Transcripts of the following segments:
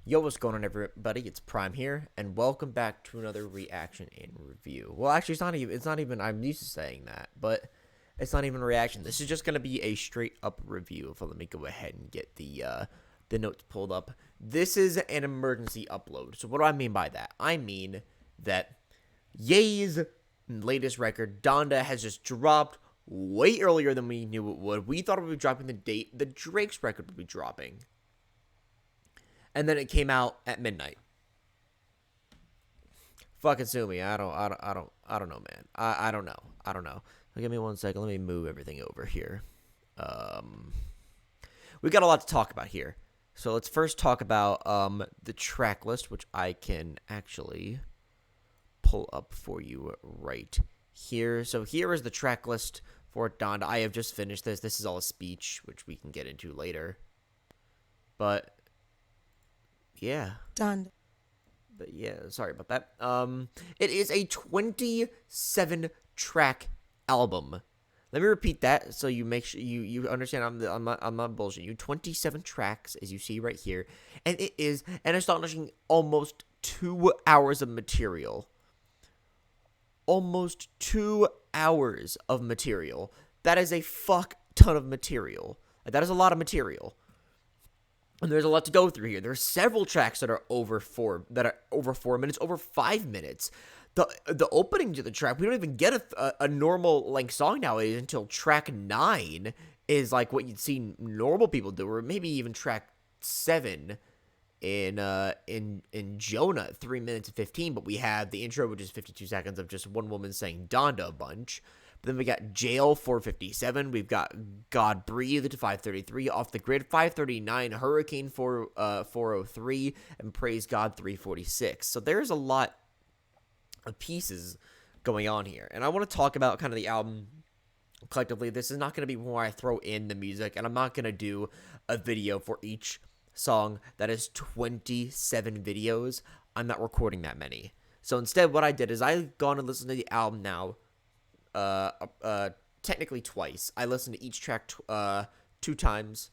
Yo, what's going on, everybody? It's Prime here, and welcome back to another reaction and review. Well, actually, it's not even. I'm used to saying that, but it's not even a reaction. This is just gonna be a straight up review. So let me go ahead and get the notes pulled up. This is an emergency upload. So what do I mean by that? I mean that Ye's latest record, Donda, has just dropped way earlier than we knew it would. We thought it would be dropping the date that Drake's record would be dropping. And then it came out at midnight. Fucking sue me. I don't know, man. I don't know. Give me 1 second. Let me move everything over here. We got a lot to talk about here. So let's first talk about the track list, which I can actually pull up for you right here. So here is the track list for Donda. I have just finished this. This is all a speech, which we can get into later. But yeah. Done. But yeah, sorry about that. It is a 27 track album. Let me repeat that so you make sure you understand I'm not bullshitting you. 27 tracks, as you see right here, and it is an astonishing almost 2 hours of material. Almost 2 hours of material. That is a fuck ton of material. That is a lot of material. And there's a lot to go through here. There's several tracks that are over 4 minutes, over 5 minutes. The opening to the track, we don't even get a normal length song nowadays until track 9 is like what you'd see normal people do, or maybe even track 7 in Junya, 3 minutes and 15. But we have the intro, which is 52 seconds of just one woman saying Donda a bunch. But then we got Jail 457. We've got God Breathed 533. Off the Grid 539. Hurricane 403. And Praise God 346. So there's a lot of pieces going on here. And I want to talk about kind of the album collectively. This is not going to be where I throw in the music. And I'm not going to do a video for each song that is 27 videos. I'm not recording that many. So instead, what I did is I've gone and listened to the album now. Technically twice. I listen to each track 2 times,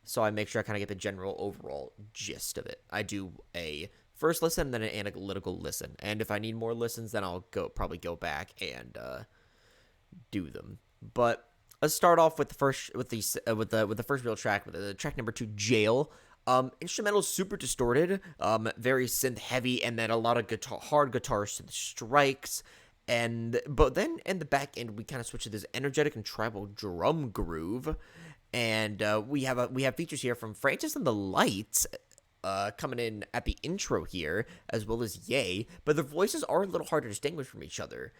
so I make sure I kind of get the general overall gist of it. I do a first listen, then an analytical listen, and if I need more listens, then I'll probably go back and do them. But let's start off with the first real track, with the track number 2, Jail. Instrumental super distorted, very synth heavy, and then a lot of hard guitar strikes. But then in the back end, we kind of switch to this energetic and tribal drum groove, and we have features here from Francis and the Lights coming in at the intro here, as well as Ye. But their voices are a little hard to distinguish from each other,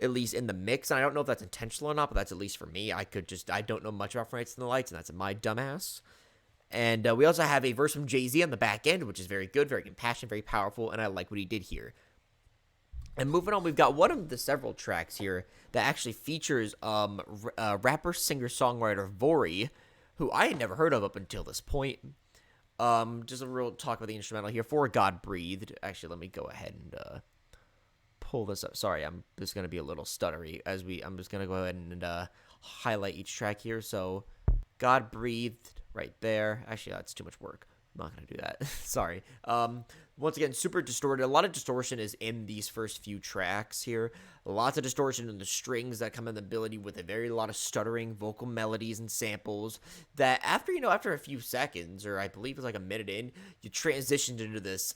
at least in the mix. And I don't know if that's intentional or not, but that's at least for me. I don't know much about Francis and the Lights, and that's my dumbass. And we also have a verse from Jay-Z on the back end, which is very good, very impassioned, very powerful, and I like what he did here. And moving on, we've got one of the several tracks here that actually features rapper, singer, songwriter Vori, who I had never heard of up until this point. Just a real talk about the instrumental here for God Breathed. Actually, let me go ahead and pull this up. Sorry, I'm just going to be a little stuttery I'm just going to go ahead and highlight each track here. So, God Breathed right there. Actually, that's too much work. I'm not going to do that. Sorry. Once again, super distorted. A lot of distortion is in these first few tracks here. Lots of distortion in the strings that come in the ability with a lot of stuttering vocal melodies and samples that after a few seconds, or I believe it's like a minute in, you transitioned into this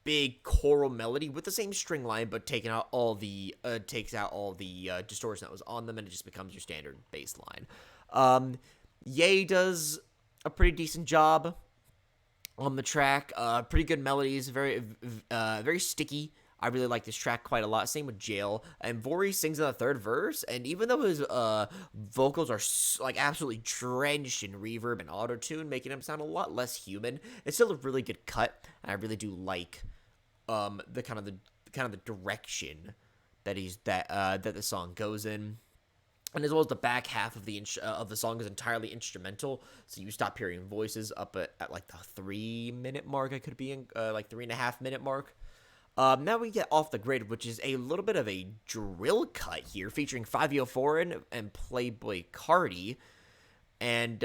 big choral melody with the same string line, but takes out all the distortion that was on them, and it just becomes your standard bass line. Ye does a pretty decent job on the track. Pretty good melodies, very sticky. I really like this track quite a lot. Same with Jail. And Vori sings in the third verse, and even though his vocals are like absolutely drenched in reverb and auto-tune, making him sound a lot less human, it's still a really good cut. And I really do like the kind of the direction that the song goes in. And as well as the back half of the song is entirely instrumental, so you stop hearing voices up at like the 3-minute mark. I could be in like 3.5-minute mark. Now we get Off the Grid, which is a little bit of a drill cut here, featuring 504 and Playboy Cardi. And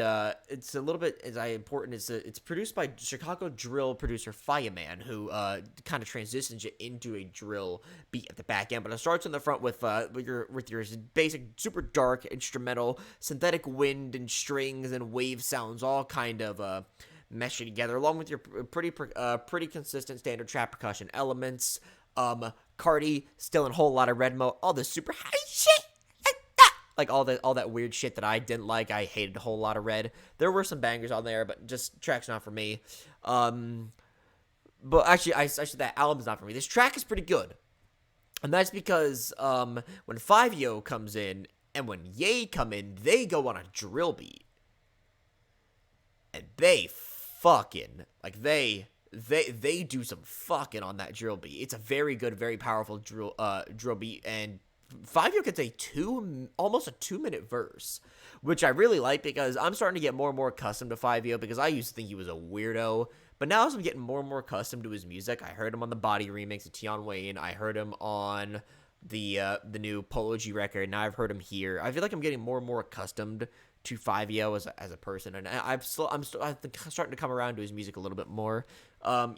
it's a little bit as important. It's produced by Chicago drill producer Fireman, who kind of transitions it into a drill beat at the back end. But it starts in the front with your basic super dark instrumental, synthetic wind and strings and wave sounds, all kind of meshing together, along with your pretty consistent standard trap percussion elements. Cardi still in a whole lot of red mode, all the super high shit. Like all that weird shit that I didn't like. I hated a whole lot of red. There were some bangers on there, but just track's not for me. But actually, I said that album's not for me. This track is pretty good, and that's because when 5Yo comes in and when Ye come in, they go on a drill beat, and they fucking like they do some fucking on that drill beat. It's a very good, very powerful drill beat, and 5Yo gets almost a 2-minute verse, which I really like because I'm starting to get more and more accustomed to 5Yo because I used to think he was a weirdo, but now as I'm getting more and more accustomed to his music, I heard him on the Body remix of Tion Wayne, I heard him on the new Polo G record, now I've heard him here. I feel like I'm getting more and more accustomed to 5Yo as a person, and I'm starting to come around to his music a little bit more.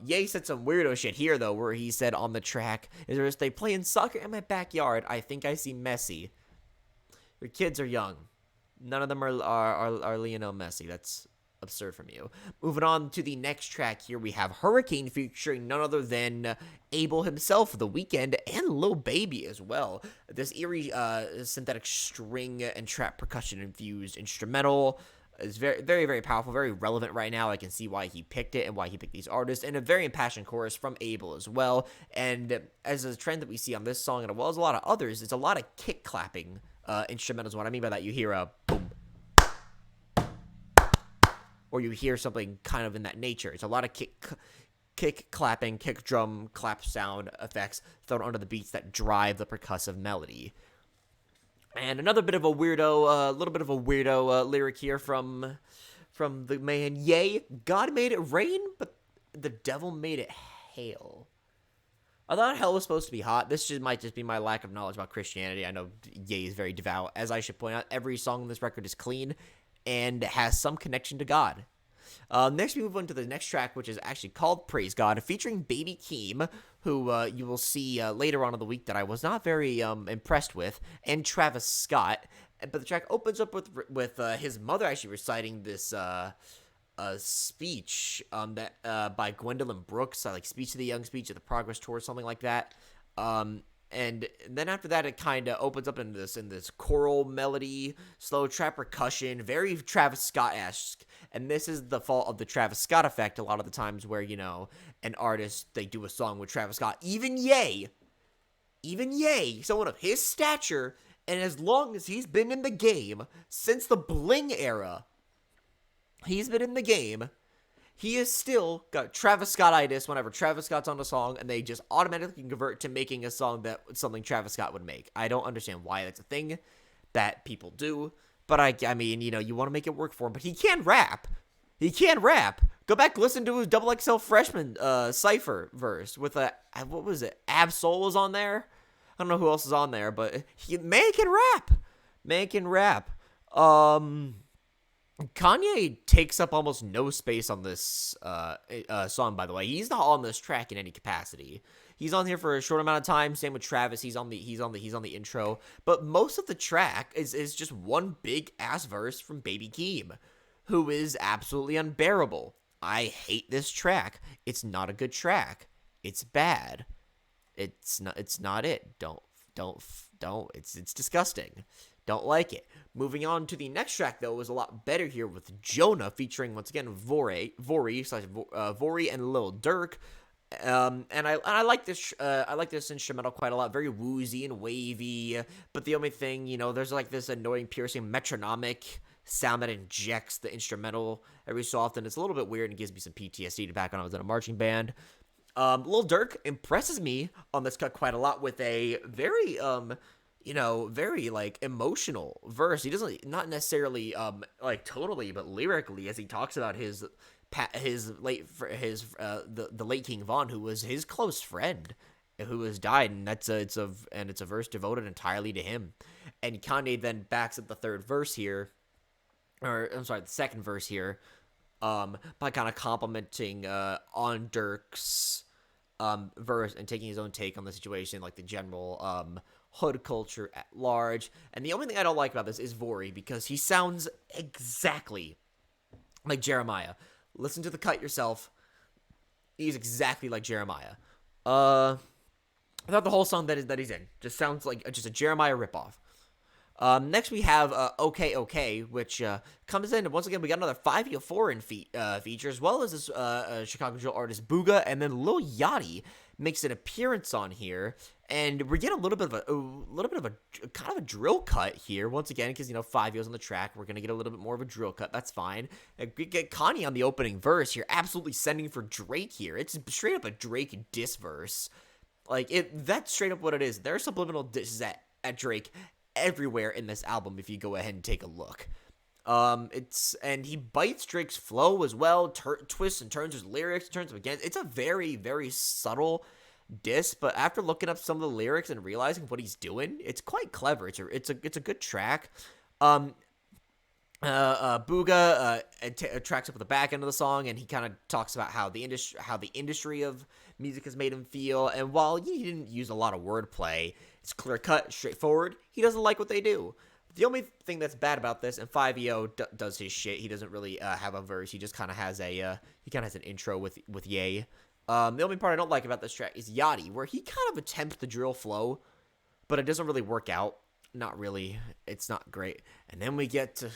Ye said some weirdo shit here though, where he said on the track, "Is they playing soccer in my backyard? I think I see Messi. Your kids are young. None of them are Lionel Messi. That's absurd from you." Moving on to the next track here, we have Hurricane featuring none other than Abel himself, The Weeknd, and Lil Baby as well. This eerie synthetic string and trap percussion infused instrumental is very, very, very powerful, very relevant right now. I can see why he picked it and why he picked these artists, and a very impassioned chorus from Abel as well. And as a trend that we see on this song, and as well as a lot of others, it's a lot of kick clapping instrumentals. What I mean by that, you hear a boom, or you hear something kind of in that nature. It's a lot of kick clapping, kick drum clap sound effects thrown onto the beats that drive the percussive melody. And another bit of a weirdo, lyric here from the man Ye. God made it rain, but the devil made it hail. I thought hell was supposed to be hot. This might just be my lack of knowledge about Christianity. I know Ye is very devout. As I should point out, every song on this record is clean and has some connection to God. Next, we move on to the next track, which is actually called Praise God, featuring Baby Keem, who you will see later on in the week that I was not very impressed with, and Travis Scott. But the track opens up with his mother actually reciting this speech that by Gwendolyn Brooks, like Speech to the Young, Speech of the Progress Tour, something like that. And then after that, it kind of opens up in this choral melody, slow trap percussion, very Travis Scott-esque. And this is the fault of the Travis Scott effect a lot of the times where, an artist, they do a song with Travis Scott. Even Ye, someone of his stature, and as long as he's been in the game, since the Bling era, he's been in the game, he has still got Travis Scott-itis whenever Travis Scott's on a song, and they just automatically convert to making a song that something Travis Scott would make. I don't understand why that's a thing that people do, but I mean, you want to make it work for him, but he can rap. Go back, listen to his XXL Freshman Cypher verse with what was it? Ab-Soul was on there? I don't know who else is on there, but man can rap. Kanye takes up almost no space on this song, by the way. He's not on this track in any capacity. He's on here for a short amount of time. Same with Travis. He's on the intro. But most of the track is just one big ass verse from Baby Keem, who is absolutely unbearable. I hate this track. It's not a good track. It's bad. It's not it. Don't. It's disgusting. Don't like it. Moving on to the next track, though, was a lot better here with Jonah, featuring once again Vori and Lil Durk. And I like this. I like this instrumental quite a lot. Very woozy and wavy. But the only thing, there's like this annoying, piercing metronomic sound that injects the instrumental every so often. It's a little bit weird and gives me some PTSD to back when I was in a marching band. Lil Durk impresses me on this cut quite a lot with a very very like emotional verse. He doesn't, not necessarily like totally, but lyrically, as he talks about the late King Von, who was his close friend, who has died, and it's a verse devoted entirely to him. And Kanye then backs up the third verse here or I'm sorry, the second verse here, by kind of complimenting on Dirk's verse and taking his own take on the situation, like the general hood culture at large. And the only thing I don't like about this is Vori, because he sounds exactly like Jeremiah. Listen to the cut yourself. He's exactly like Jeremiah. I thought the whole song that he's in just sounds like just a Jeremiah ripoff. Next we have OK OK, which comes in, and once again we got another 5 foreign feature, as well as this Chicago drill artist Booga, and then Lil Yachty makes an appearance on here, and we get a little bit of a kind of a drill cut here once again, because 5 on the track, we're gonna get a little bit more of a drill cut. That's fine. And we get Kanye on the opening verse here, absolutely sending for Drake here. It's straight up a Drake diss verse. That's straight up what it is. There are subliminal disses at Drake everywhere in this album if you go ahead and take a look. And he bites Drake's flow as well, twists and turns his lyrics, turns them against. It's a very, very subtle diss, but after looking up some of the lyrics and realizing what he's doing, it's quite clever. It's a good track. Booga tracks up at the back end of the song, and he kind of talks about how the industry of music has made him feel. And while he didn't use a lot of wordplay, it's clear cut, straightforward. He doesn't like what they do. The only thing that's bad about this, and 5EO does his shit. He doesn't really have a verse. He just kind of has an intro with Ye. The only part I don't like about this track is Yachty, where he kind of attempts the drill flow, but it doesn't really work out. Not really. It's not great. And then we get to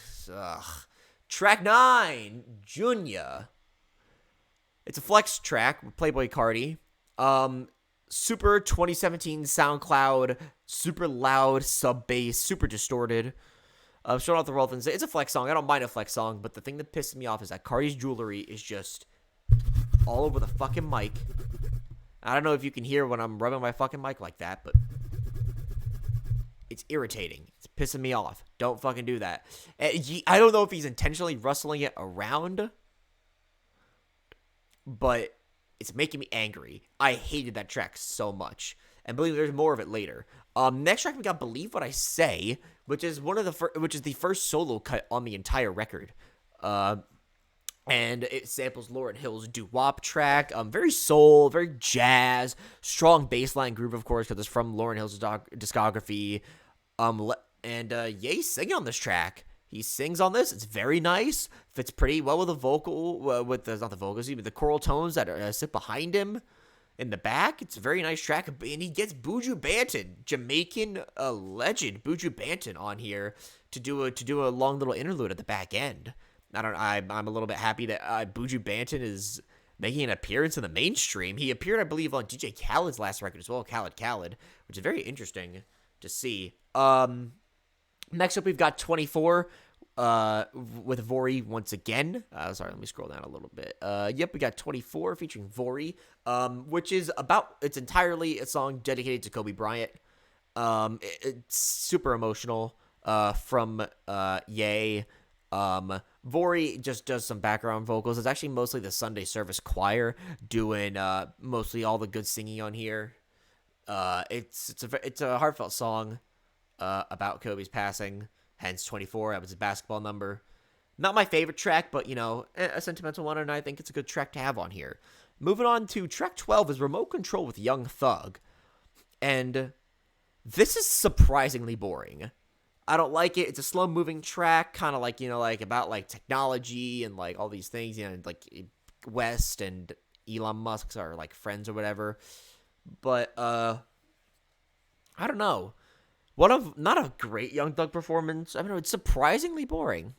track 9, Junya. It's a flex track with Playboy Cardi. Super 2017 SoundCloud, super loud, sub bass, super distorted. Showing off the world things. It's a flex song. I don't mind a flex song, but the thing that pisses me off is that Cardi's jewelry is just all over the fucking mic. I don't know if you can hear when I'm rubbing my fucking mic like that, but it's irritating. It's pissing me off. Don't fucking do that. I don't know if he's intentionally rustling it around, but it's making me angry. I hated that track so much. And believe me, there's more of it later. Next track we got Believe What I Say, which is the first solo cut on the entire record. And it samples Lauryn Hill's doo-wop track. Very soul, very jazz, strong bassline groove, of course, because it's from Lauryn Hill's discography. And Ye's singing on this track. He sings on this. It's very nice. Fits pretty well with the vocal, not the vocals, even the choral tones that sit behind him in the back. It's a very nice track. And he gets Buju Banton, Jamaican legend Buju Banton, on here to do a long little interlude at the back end. I'm a little bit happy that Buju Banton is making an appearance in the mainstream. He appeared, I believe, on DJ Khaled's last record as well, Khaled, which is very interesting to see. Next up, we've got 24 with Vori once again. Sorry, let me scroll down a little bit. Yep, we got 24 featuring Vori, which is it's entirely a song dedicated to Kobe Bryant. It's super emotional from Ye. Vori just does some background vocals. It's actually mostly the Sunday service choir doing mostly all the good singing on here. It's a heartfelt song about Kobe's passing, hence 24. That was his basketball number. Not my favorite track, but a sentimental one, and I think it's a good track to have on here. Moving on to track 12 is Remote Control with Young Thug, and this is surprisingly boring. I don't like it. It's a slow moving track, kind of like about technology and all these things, West and Elon Musk are friends or whatever. But I don't know. Not a great Young Thug performance. I mean, it's surprisingly boring.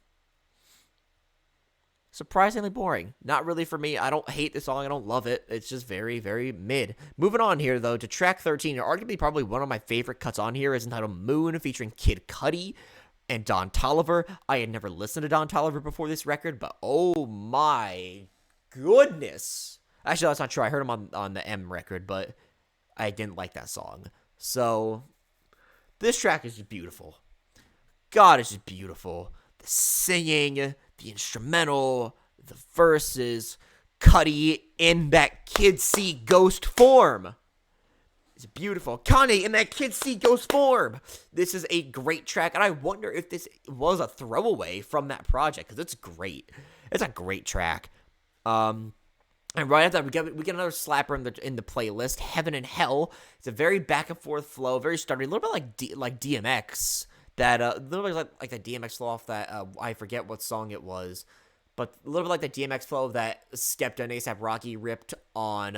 Surprisingly boring. Not really for me. I don't hate the song. I don't love it. It's just very, very mid. Moving on here, though, to track 13. Arguably, probably one of my favorite cuts on here is entitled Moon, featuring Kid Cudi and Don Toliver. I had never listened to Don Toliver before this record, but oh my goodness. Actually, that's not true. I heard him on the M record, but I didn't like that song. So this track is just beautiful. God, it's just beautiful. The singing, the instrumental, the verses, Cudi in that Kid C ghost form. It's beautiful. Kanye in that Kid See Ghost form. This is a great track, and I wonder if this was a throwaway from that project, because it's great. It's a great track. And right after that, we get another slapper in the playlist, Heaven and Hell. It's a very back and forth flow, very sturdy, a little bit like DMX. That a little bit like the DMX flow off that I forget what song it was, but a little bit like the DMX flow that Skepta and A$AP Rocky ripped on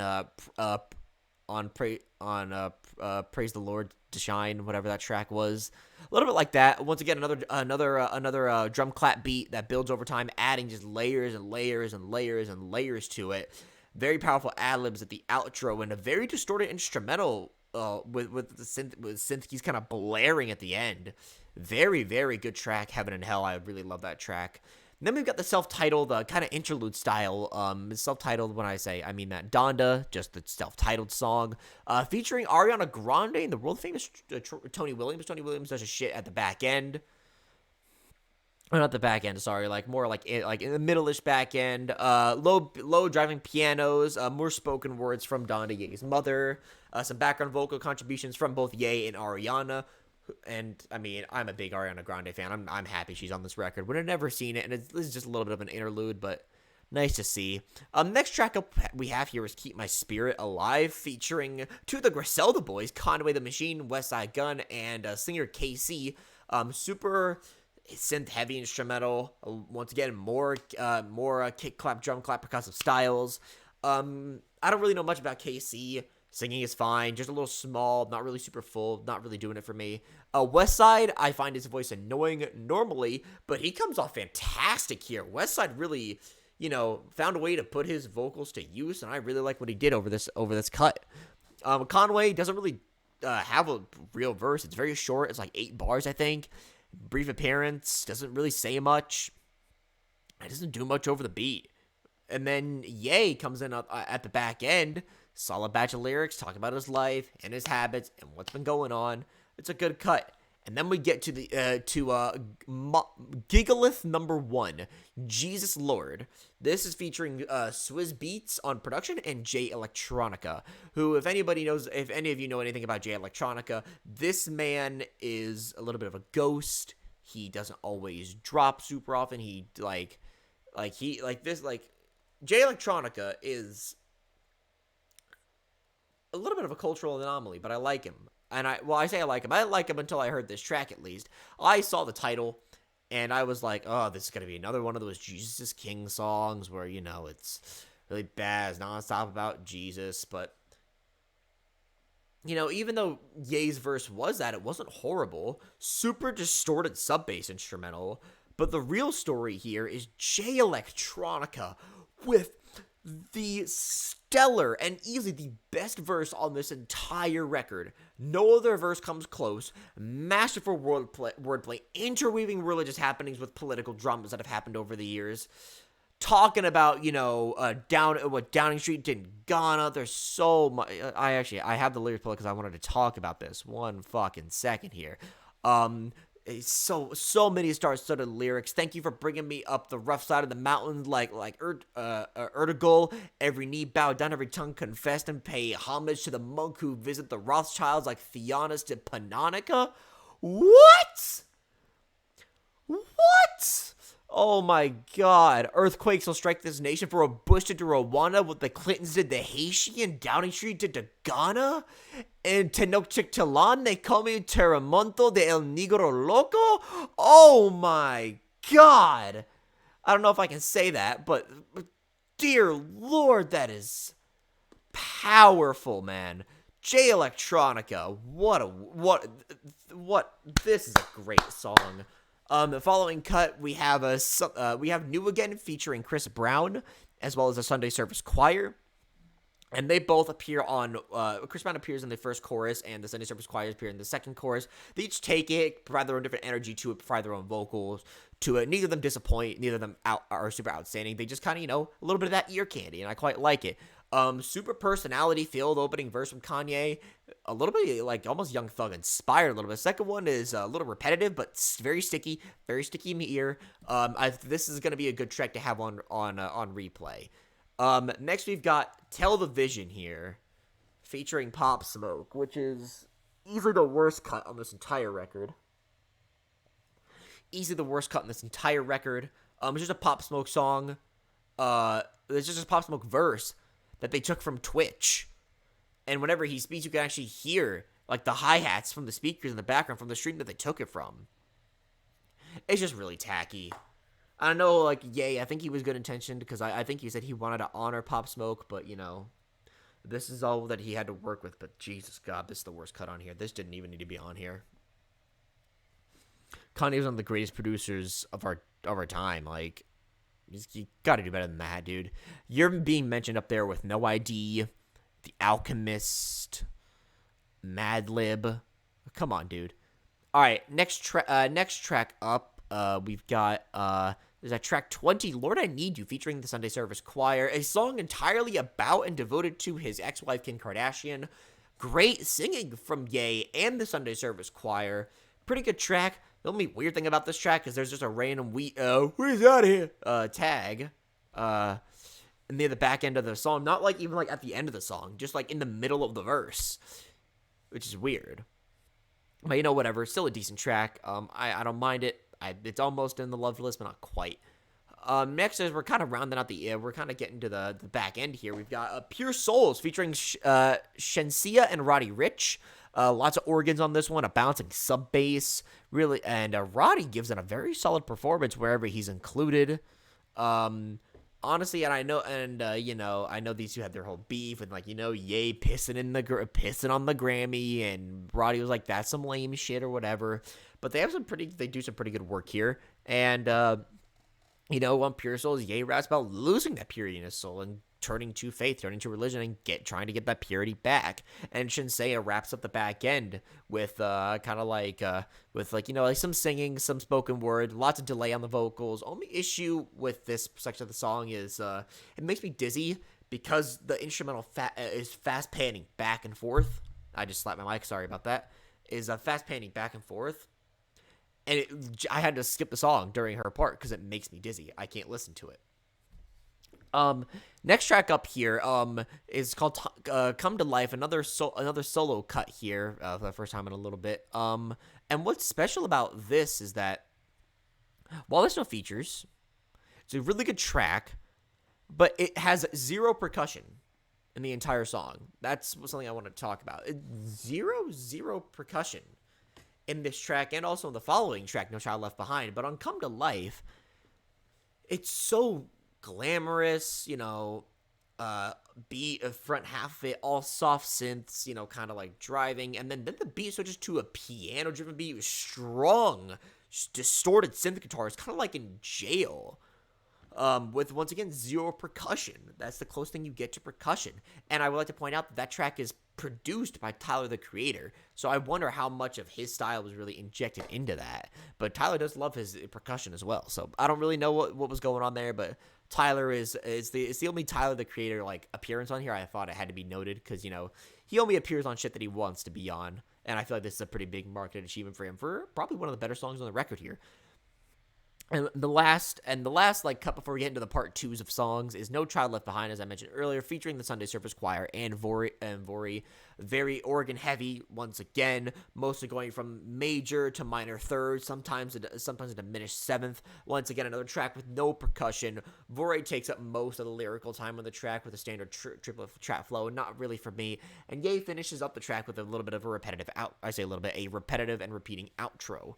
Praise the Lord to Shine, whatever that track was. A little bit like that. Once again, another drum clap beat that builds over time, adding just layers and layers and layers and layers to it. Very powerful ad-libs at the outro, and a very distorted instrumental with synth keys kind of blaring at the end. Very, very good track, Heaven and Hell. I really love that track. And then we've got the self-titled kind of interlude style. Self-titled, when I mean that. Donda, just the self-titled song. Featuring Ariana Grande and the world-famous Tony Williams. Tony Williams does a shit at the back end. Or not the back end, sorry. More like in the middle-ish back end. Low driving pianos. More spoken words from Donda, Ye's mother. Some background vocal contributions from both Ye and Ariana. And, I mean, I'm a big Ariana Grande fan. I'm happy she's on this record. Would have never seen it, and this is just a little bit of an interlude, but nice to see. Next track up we have here is Keep My Spirit Alive, featuring two of the Griselda boys, Conway the Machine, Westside Gunn, and singer KC. Super synth-heavy instrumental. Once again, more kick clap, drum clap, percussive styles. I don't really know much about KC. Singing is fine, just a little small, not really super full, not really doing it for me. Westside, I find his voice annoying normally, but he comes off fantastic here. Westside really, found a way to put his vocals to use, and I really like what he did over this cut. Conway doesn't really have a real verse. It's very short. It's like 8 bars, I think. Brief appearance, doesn't really say much. It doesn't do much over the beat. And then Ye comes in at the back end. Solid batch of lyrics, talking about his life and his habits and what's been going on. It's a good cut. And then we get to the Gigalith number 1, Jesus Lord. This is featuring Swizz Beats on production and Jay Electronica, who, if any of you know anything about Jay Electronica, this man is a little bit of a ghost. He doesn't always drop super often. Jay Electronica is a little bit of a cultural anomaly, but I like him. And I say I like him. I didn't like him until I heard this track, at least. I saw the title, and I was like, oh, this is going to be another one of those Jesus is King songs where, it's really bad, it's nonstop about Jesus. But, even though Ye's verse was that, it wasn't horrible. Super distorted sub-bass instrumental. But the real story here is Jay Electronica with the stellar and easily the best verse on this entire record. No other verse comes close. Masterful wordplay, interweaving religious happenings with political dramas that have happened over the years. Talking about, Downing Street did in Ghana. There's so much. I have the lyrics pulled because I wanted to talk about this. One fucking second here. So many star-studded lyrics. Thank you for bringing me up the rough side of the mountain, like Ertugrul. Every knee bowed down, every tongue confessed, and pay homage to the monk who visit the Rothschilds like Theonis to Pannonica. What? Oh my god. Earthquakes will strike this nation. For a Bush did to Rwanda, what the Clintons did to Haiti, and Downing Street did to Ghana. And Tenochtitlan, they call me Terremoto de El Negro Loco. Oh my god. I don't know if I can say that, but dear lord, that is powerful, man. Jay Electronica, this is a great song. The following cut, we have New Again featuring Chris Brown, as well as the Sunday Service Choir. And they both appear on, Chris Brown appears in the first chorus, and the Sunday Service Choir appear in the second chorus. They each take it, provide their own different energy to it, provide their own vocals to it. Neither of them disappoint, neither of them are super outstanding. They just kind of, a little bit of that ear candy, and I quite like it. Super personality-filled opening verse from Kanye. A little bit, almost Young Thug inspired a little bit. The second one is a little repetitive, but very sticky in the ear. This is going to be a good track to have on replay. Next, we've got Tell the Vision here, featuring Pop Smoke, which is easily the worst cut on this entire record. Easily the worst cut on this entire record. It's just a Pop Smoke song. It's just a Pop Smoke verse that they took from Twitch. And whenever he speaks, you can actually hear like the hi-hats from the speakers in the background from the stream that they took it from. It's just really tacky. I know, like, I think he was good intentioned because I think he said he wanted to honor Pop Smoke, but, you know, this is all that he had to work with. But Jesus God, this is the worst cut on here. This didn't even need to be on here. Kanye was one of the greatest producers of our time. Like, you gotta do better than that, dude. You're being mentioned up there with No ID, The Alchemist, Madlib. Come on, dude. All right, next track up, we've got there's that track 20, Lord I Need You, featuring the Sunday Service Choir, a song entirely about and devoted to his ex-wife Kim Kardashian. Great singing from Ye and the Sunday Service Choir. Pretty good track. The only weird thing about this track is there's just a random where's out of here tag near the back end of the song, not like even like at the end of the song, just like in the middle of the verse, which is weird. But you know, whatever. Still a decent track. I don't mind it. It's almost in the loved list, but not quite. Next is we're kind of rounding out we're kind of getting to the back end here. We've got Pure Souls featuring Shensia and Roddy Ricch. Lots of organs on this one, a bouncing sub bass, really, and Roddy gives it a very solid performance wherever he's included. Honestly, and I know these two had their whole beef and like Ye pissing on the Grammy, and Roddy was like, that's some lame shit or whatever. But they do some pretty good work here, and on Pure Souls, Ye raps about losing that purity in his soul and turning to faith, turning to religion, and trying to get that purity back. And Shenseea wraps up the back end with some singing, some spoken word, lots of delay on the vocals. Only issue with this section of the song is it makes me dizzy because the instrumental is fast panning back and forth. I just slapped my mic, sorry about that. Is fast panning back and forth. And I had to skip the song during her part because it makes me dizzy. I can't listen to it. Next track up here is called Come to Life, another solo cut here for the first time in a little bit. And what's special about this is that while there's no features, it's a really good track, but it has zero percussion in the entire song. That's something I want to talk about. Zero percussion in this track, and also in the following track, No Child Left Behind. But on Come to Life, it's so glamorous, beat of front half of it, all soft synths, kind of like driving, and then the beat switches to a piano-driven beat with strong, distorted synth guitars, kind of like in Jail, with, once again, zero percussion. That's the closest thing you get to percussion. And I would like to point out that track is produced by Tyler, the Creator, so I wonder how much of his style was really injected into that. But Tyler does love his percussion as well, so I don't really know what was going on there, but Tyler is the only Tyler, the Creator, like, appearance on here. I thought it had to be noted because, he only appears on shit that he wants to be on, and I feel like this is a pretty big market achievement for him for probably one of the better songs on the record here. And the last like cut before we get into the part twos of songs is No Child Left Behind, as I mentioned earlier, featuring the Sunday Service Choir and Vori. Very organ heavy once again, mostly going from major to minor third, sometimes a diminished seventh. Once again, another track with no percussion. Vori takes up most of the lyrical time on the track with a standard triplet trap flow, not really for me. And Ye finishes up the track with a little bit of a repetitive repetitive and repeating outro.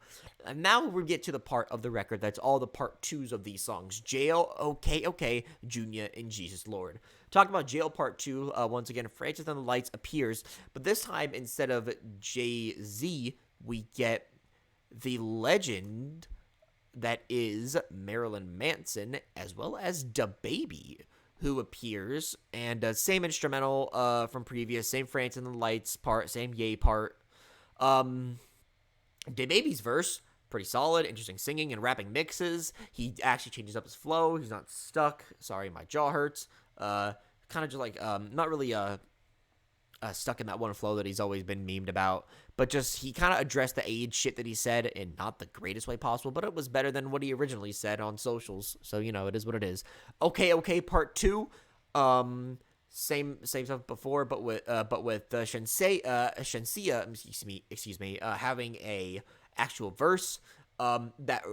And now we get to the part of the record that's all the part twos of these songs: Jail, Okay, Junya, and Jesus Lord. Talking about Jail Part 2, once again, Francis and the Lights appears, but this time, instead of Jay-Z, we get the legend that is Marilyn Manson, as well as DaBaby, who appears, and same instrumental from previous, same Francis and the Lights part, same Ye part. DaBaby's verse, pretty solid, interesting singing and rapping mixes. He actually changes up his flow. He's not stuck. Sorry, my jaw hurts. Kind of just like, not really stuck in that one flow that he's always been memed about, but just he kind of addressed the age shit that he said in not the greatest way possible, but it was better than what he originally said on socials. So, it is what it is. Okay, Part 2. same stuff before, but with Shensia, excuse me, having a actual verse. That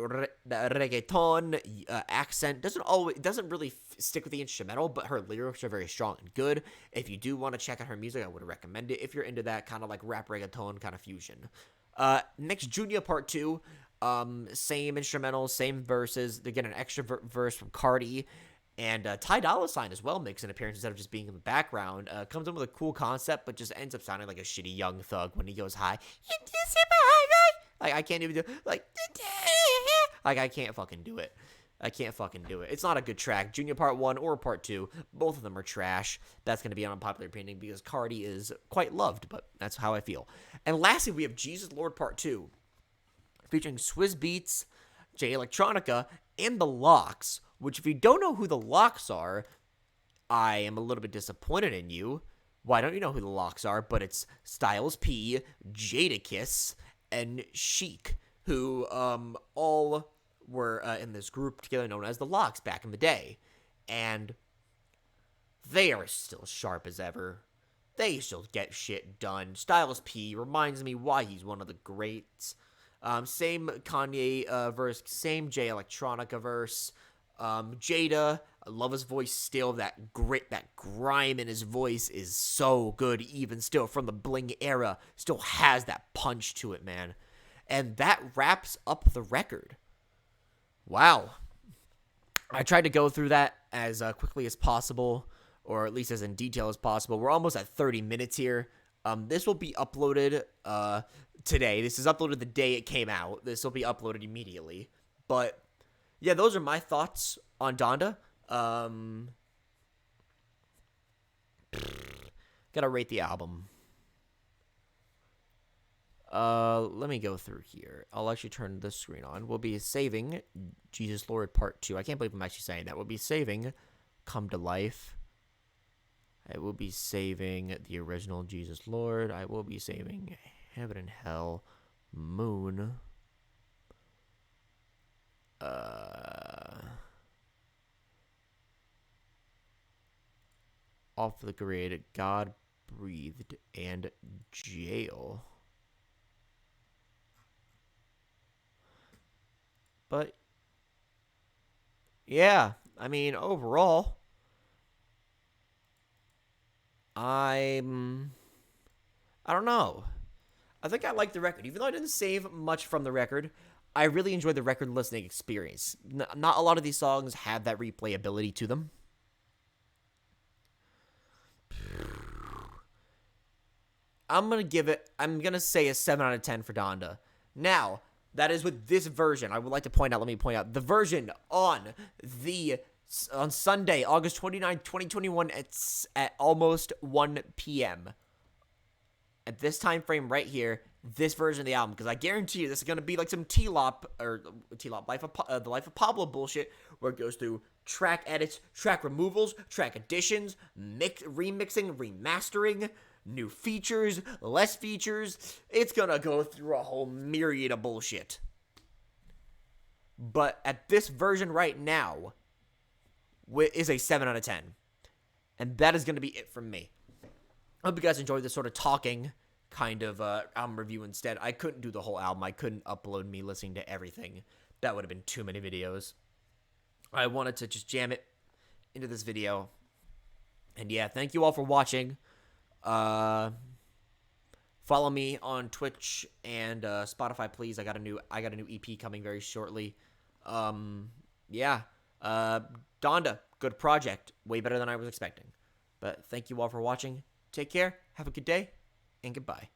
reggaeton accent doesn't really stick with the instrumental, but her lyrics are very strong and good. If you do want to check out her music, I would recommend it if you're into that kind of like rap reggaeton kind of fusion. Next, Junya Part 2. Same instrumental, same verses. They get an extra verse from Cardi. And Ty Dolla $ign as well makes an appearance instead of just being in the background. Comes in with a cool concept, but just ends up sounding like a shitty young thug when he goes high. Like, I can't even do like I can't fucking do it. I can't fucking do it. It's not a good track. Junya Part 1 or Part 2, both of them are trash. That's going to be an unpopular opinion because Cardi is quite loved, but that's how I feel. And lastly, we have Jesus Lord Part 2, featuring Swizz Beatz, Jay Electronica, and The Lox, which if you don't know who The Lox are, I am a little bit disappointed in you. Why don't you know who The Lox are? But it's Styles P, Jadakiss, and Chic, who all were in this group together known as The Lox back in the day. And they are still sharp as ever. They still get shit done. Styles P reminds me why he's one of the greats. Same Kanye verse, same Jay Electronica verse. Jada, I love his voice still. That grit, that grime in his voice is so good, even still from the Bling era. Still has that punch to it, man. And that wraps up the record. Wow. I tried to go through that as quickly as possible, or at least as in detail as possible. We're almost at 30 minutes here. This will be uploaded today. This is uploaded the day it came out. This will be uploaded immediately. But yeah, those are my thoughts on Donda. Gotta rate the album. Let me go through here. I'll actually turn the screen on. We'll be saving Jesus Lord Part 2. I can't believe I'm actually saying that. We'll be saving Come to Life. I will be saving the original Jesus Lord. I will be saving Heaven and Hell, Moon. Off the Grid, God Breathed, and Jail. But yeah, I mean, overall, I don't know. I think I like the record. Even though I didn't save much from the record, I really enjoyed the record listening experience. Not a lot of these songs have that replayability to them. I'm going to say a 7 out of 10 for Donda. Now, that is with this version. I would like to point out, let me point out, the version on Sunday, August 29th, 2021 at almost 1 p.m. At this time frame right here, this version of the album, because I guarantee you this is going to be like some T-Lop, the Life of Pablo bullshit, where it goes through track edits, track removals, track additions, remixing, remastering, new features, less features. It's going to go through a whole myriad of bullshit. But at this version right now, is a 7 out of 10. And that is going to be it from me. I hope you guys enjoyed this sort of talking kind of album review instead. I couldn't do the whole album. I couldn't upload me listening to everything. That would have been too many videos. I wanted to just jam it into this video. And yeah, thank you all for watching. Follow me on Twitch and Spotify, please. I got a new EP coming very shortly. Yeah. Donda, good project. Way better than I was expecting. But thank you all for watching. Take care. Have a good day. And goodbye.